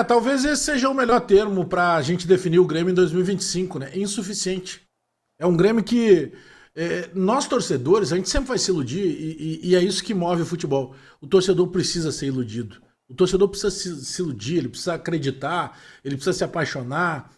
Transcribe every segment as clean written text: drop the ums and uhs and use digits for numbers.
Talvez esse seja o melhor termo para a gente definir o Grêmio em 2025, né? Insuficiente. É um Grêmio que nós torcedores, a gente sempre vai se iludir e é isso que move o futebol. O torcedor precisa ser iludido. O torcedor precisa se iludir, ele precisa acreditar, ele precisa se apaixonar.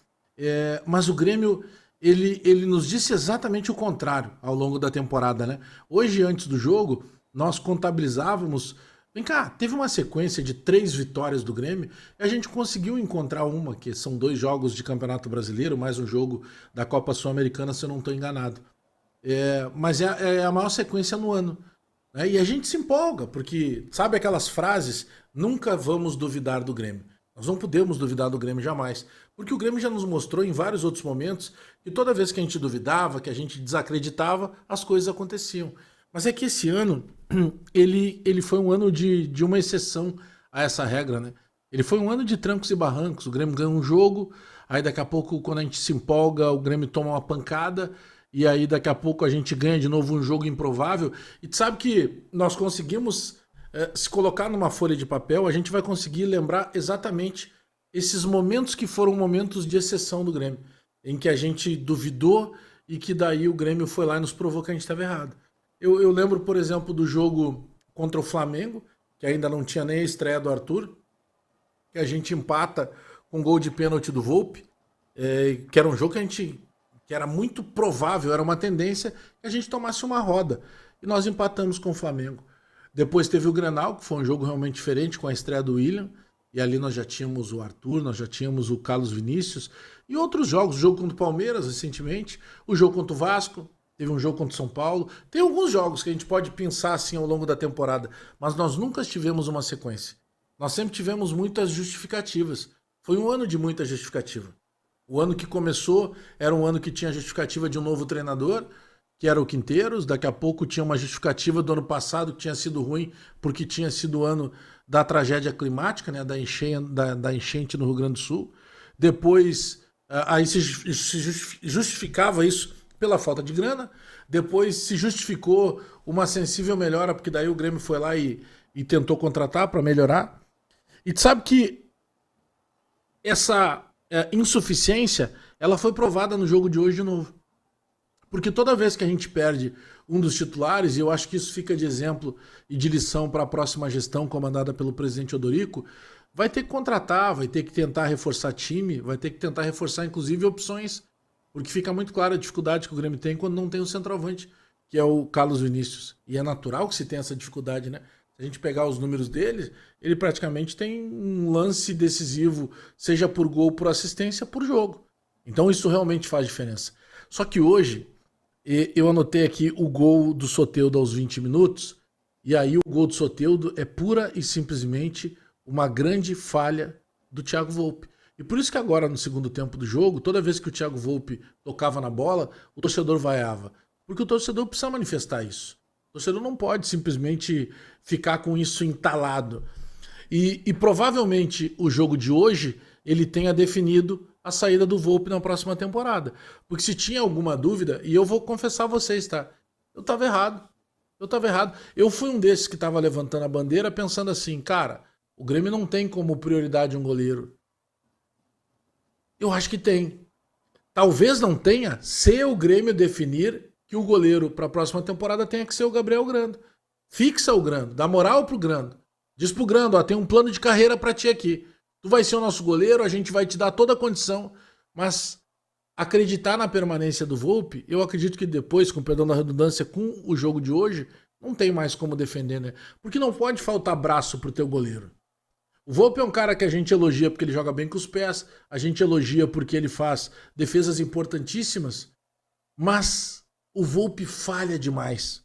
Mas o Grêmio, ele nos disse exatamente o contrário ao longo da temporada, né? Hoje, antes do jogo, nós contabilizávamos. Vem cá, teve uma sequência de 3 vitórias do Grêmio e a gente conseguiu encontrar uma, que são 2 jogos de Campeonato Brasileiro, mais um jogo da Copa Sul-Americana, se eu não estou enganado. Mas é a maior sequência no ano, né? E a gente se empolga, porque sabe aquelas frases, nunca vamos duvidar do Grêmio. Nós não podemos duvidar do Grêmio jamais, porque o Grêmio já nos mostrou em vários outros momentos que toda vez que a gente duvidava, que a gente desacreditava, as coisas aconteciam. Mas é que esse ano, ele foi um ano de uma exceção a essa regra, né? Ele foi um ano de trancos e barrancos. O Grêmio ganha um jogo, aí daqui a pouco, quando a gente se empolga, o Grêmio toma uma pancada, e aí daqui a pouco a gente ganha de novo um jogo improvável. E tu sabe que nós conseguimos se colocar numa folha de papel, a gente vai conseguir lembrar exatamente esses momentos que foram momentos de exceção do Grêmio, em que a gente duvidou e que daí o Grêmio foi lá e nos provou que a gente estava errado. Eu lembro, por exemplo, do jogo contra o Flamengo, que ainda não tinha nem a estreia do Arthur, que a gente empata com gol de pênalti do Volpi, que era um jogo que era muito provável, era uma tendência que a gente tomasse uma roda. E nós empatamos com o Flamengo. Depois teve o Grenal, que foi um jogo realmente diferente, com a estreia do William, e ali nós já tínhamos o Arthur, nós já tínhamos o Carlos Vinícius, e outros jogos, o jogo contra o Palmeiras recentemente, o jogo contra o Vasco, teve um jogo contra o São Paulo. Tem alguns jogos que a gente pode pensar assim ao longo da temporada, mas nós nunca tivemos uma sequência. Nós sempre tivemos muitas justificativas. Foi um ano de muita justificativa. O ano que começou era um ano que tinha a justificativa de um novo treinador, que era o Quinteiros. Daqui a pouco tinha uma justificativa do ano passado que tinha sido ruim, porque tinha sido o ano da tragédia climática, né, da enchente no Rio Grande do Sul. Depois, aí se justificava isso pela falta de grana. Depois se justificou uma sensível melhora, porque daí o Grêmio foi lá e tentou contratar para melhorar. E tu sabe que essa insuficiência, ela foi provada no jogo de hoje de novo. Porque toda vez que a gente perde um dos titulares, e eu acho que isso fica de exemplo e de lição para a próxima gestão comandada pelo presidente Odorico, vai ter que contratar, vai ter que tentar reforçar time, vai ter que tentar reforçar inclusive opções, porque fica muito clara a dificuldade que o Grêmio tem quando não tem um centroavante, que é o Carlos Vinícius. E é natural que se tenha essa dificuldade, né? Se a gente pegar os números dele, ele praticamente tem um lance decisivo, seja por gol ou por assistência, por jogo. Então isso realmente faz diferença. Só que hoje, eu anotei aqui o gol do Soteldo aos 20 minutos, e aí o gol do Soteldo é pura e simplesmente uma grande falha do Thiago Volpi. E por isso que agora, no segundo tempo do jogo, toda vez que o Thiago Volpi tocava na bola, o torcedor vaiava. Porque o torcedor precisa manifestar isso. O torcedor não pode simplesmente ficar com isso entalado. E provavelmente o jogo de hoje, ele tenha definido a saída do Volpi na próxima temporada. Porque se tinha alguma dúvida, e eu vou confessar a vocês, tá? Eu tava errado. Eu fui um desses que tava levantando a bandeira pensando assim, cara, o Grêmio não tem como prioridade um goleiro. Eu acho que tem. Talvez não tenha se o Grêmio definir que o goleiro para a próxima temporada tenha que ser o Gabriel Grando. Fixa o Grando, dá moral pro Grando. Diz pro Grando, ó, tem um plano de carreira para ti aqui. Tu vai ser o nosso goleiro, a gente vai te dar toda a condição, mas acreditar na permanência do Volpi, eu acredito que depois, com perdão da redundância, com o jogo de hoje, não tem mais como defender, né? Porque não pode faltar braço pro teu goleiro. O Volpi é um cara que a gente elogia porque ele joga bem com os pés, a gente elogia porque ele faz defesas importantíssimas, mas o Volpi falha demais.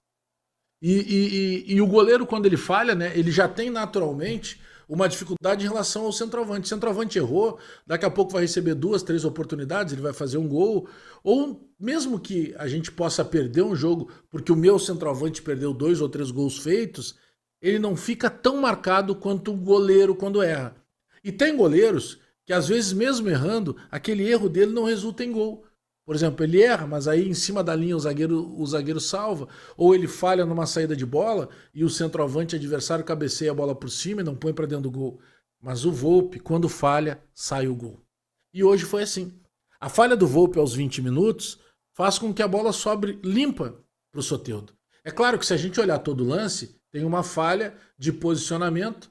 E o goleiro, quando ele falha, né, ele já tem naturalmente uma dificuldade em relação ao centroavante. O centroavante errou, daqui a pouco vai receber 2, 3 oportunidades, ele vai fazer um gol. Ou mesmo que a gente possa perder um jogo, porque o meu centroavante perdeu 2 ou 3 gols feitos, ele não fica tão marcado quanto o goleiro quando erra. E tem goleiros que às vezes mesmo errando, aquele erro dele não resulta em gol. Por exemplo, ele erra, mas aí em cima da linha o zagueiro salva, ou ele falha numa saída de bola e o centroavante adversário cabeceia a bola por cima e não põe para dentro do gol. Mas o Volpi, quando falha, sai o gol. E hoje foi assim. A falha do Volpi aos 20 minutos faz com que a bola sobre limpa para o Soteldo. É claro que se a gente olhar todo o lance, tem uma falha de posicionamento,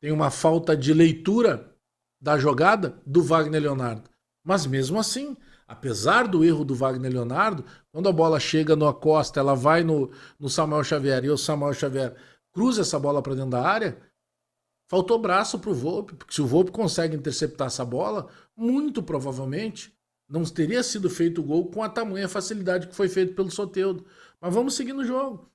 tem uma falta de leitura da jogada do Wagner Leonardo. Mas mesmo assim, apesar do erro do Wagner Leonardo, quando a bola chega no Acosta, ela vai no Samuel Xavier e o Samuel Xavier cruza essa bola para dentro da área, faltou braço para o Volpi, porque se o Volpi consegue interceptar essa bola, muito provavelmente não teria sido feito o gol com a tamanha facilidade que foi feito pelo Soteldo. Mas vamos seguir no jogo.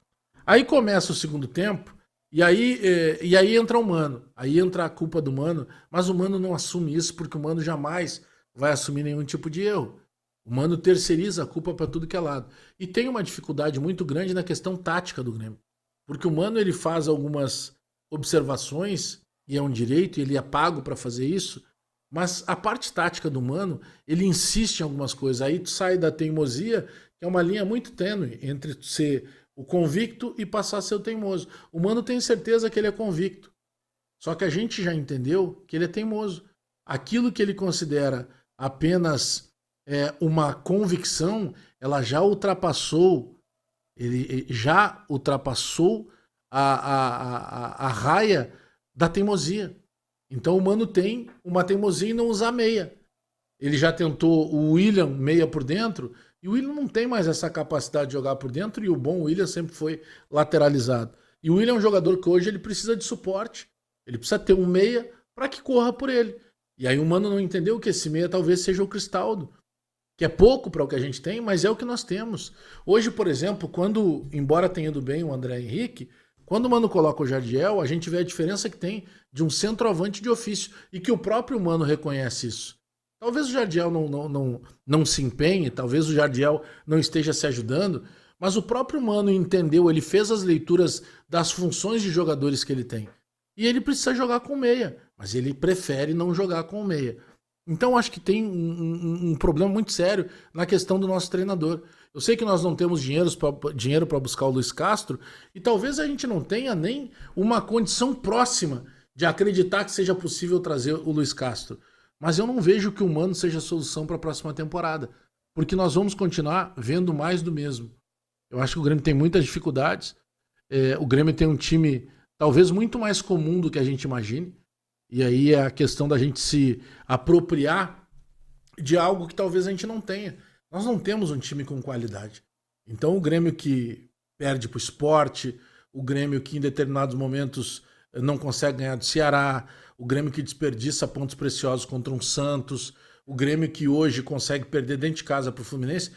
Aí começa o segundo tempo, e aí entra o Mano. Aí entra a culpa do Mano, mas o Mano não assume isso porque o Mano jamais vai assumir nenhum tipo de erro. O Mano terceiriza a culpa para tudo que é lado. E tem uma dificuldade muito grande na questão tática do Grêmio. Porque o Mano ele faz algumas observações, e é um direito, e ele é pago para fazer isso, mas a parte tática do Mano, ele insiste em algumas coisas. Aí tu sai da teimosia, que é uma linha muito tênue entre ser o convicto e passar a ser o teimoso. O Mano tem certeza que ele é convicto. Só que a gente já entendeu que ele é teimoso. Aquilo que ele considera apenas uma convicção, ela já ultrapassou, ele já ultrapassou a raia da teimosia. Então o Mano tem uma teimosia em não usar meia. Ele já tentou o William meia por dentro, e o William não tem mais essa capacidade de jogar por dentro, e o bom William sempre foi lateralizado. E o William é um jogador que hoje ele precisa de suporte. Ele precisa ter um meia para que corra por ele. E aí o Mano não entendeu que esse meia talvez seja o Cristaldo, que é pouco para o que a gente tem, mas é o que nós temos. Hoje, por exemplo, embora tenha ido bem o André Henrique, quando o Mano coloca o Jardiel, a gente vê a diferença que tem de um centroavante de ofício, e que o próprio Mano reconhece isso. Talvez o Jardiel não se empenhe, talvez o Jardiel não esteja se ajudando, mas o próprio Mano entendeu, ele fez as leituras das funções de jogadores que ele tem. E ele precisa jogar com meia, mas ele prefere não jogar com meia. Então acho que tem um problema muito sério na questão do nosso treinador. Eu sei que nós não temos dinheiro para buscar o Luiz Castro, e talvez a gente não tenha nem uma condição próxima de acreditar que seja possível trazer o Luiz Castro. Mas eu não vejo que o Mano seja a solução para a próxima temporada, porque nós vamos continuar vendo mais do mesmo. Eu acho que o Grêmio tem muitas dificuldades. O Grêmio tem um time talvez muito mais comum do que a gente imagine. E aí é a questão da gente se apropriar de algo que talvez a gente não tenha. Nós não temos um time com qualidade. Então o Grêmio que perde para o Sport, o Grêmio que em determinados momentos não consegue ganhar do Ceará, o Grêmio que desperdiça pontos preciosos contra um Santos, o Grêmio que hoje consegue perder dentro de casa para o Fluminense.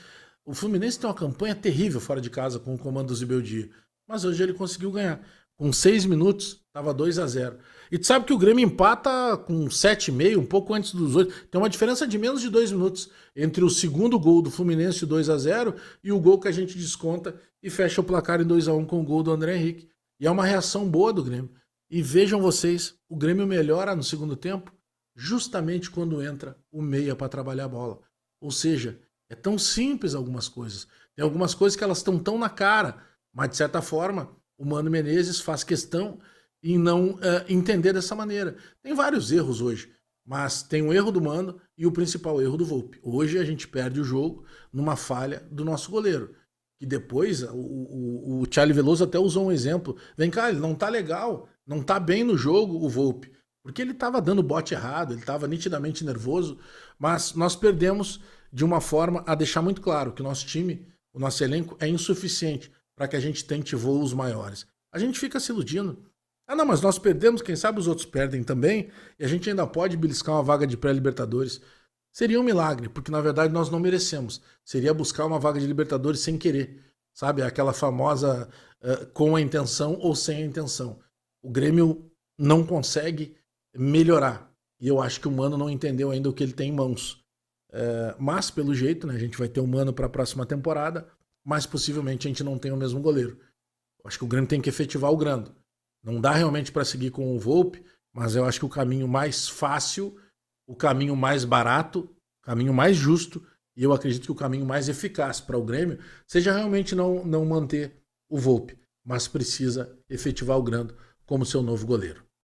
O Fluminense tem uma campanha terrível fora de casa com o comando do Zibeldia, mas hoje ele conseguiu ganhar. Com 6 minutos, estava 2-0. E tu sabe que o Grêmio empata com 7,5, um pouco antes dos 8. Tem uma diferença de menos de 2 minutos entre o segundo gol do Fluminense, 2-0, e o gol que a gente desconta e fecha o placar em 2-1 com o gol do André Henrique. E é uma reação boa do Grêmio. E vejam vocês, o Grêmio melhora no segundo tempo justamente quando entra o meia para trabalhar a bola. Ou seja, é tão simples algumas coisas. Tem algumas coisas que elas estão tão na cara, mas de certa forma o Mano Menezes faz questão em não entender dessa maneira. Tem vários erros hoje, mas tem um erro do Mano e o principal erro do Volpi. Hoje a gente perde o jogo numa falha do nosso goleiro. Que depois o Charlie Veloso até usou um exemplo. Vem cá, ele não tá legal, não tá bem no jogo o Volpi. Porque ele tava dando bote errado, ele tava nitidamente nervoso, mas nós perdemos de uma forma a deixar muito claro que o nosso time, o nosso elenco é insuficiente para que a gente tente voos maiores. A gente fica se iludindo. Ah não, mas nós perdemos, quem sabe os outros perdem também, e a gente ainda pode beliscar uma vaga de pré-Libertadores. Seria um milagre, porque na verdade nós não merecemos. Seria buscar uma vaga de Libertadores sem querer. Sabe, aquela famosa com a intenção ou sem a intenção. O Grêmio não consegue melhorar. E eu acho que o Mano não entendeu ainda o que ele tem em mãos. Mas, pelo jeito, né, a gente vai ter um Mano para a próxima temporada, mas possivelmente a gente não tem o mesmo goleiro. Eu acho que o Grêmio tem que efetivar o Grando. Não dá realmente para seguir com o Volpi, mas eu acho que o caminho mais fácil, o caminho mais barato, o caminho mais justo E eu acredito que o caminho mais eficaz para o Grêmio seja realmente não manter o Volpi, mas precisa efetivar o Grando como seu novo goleiro.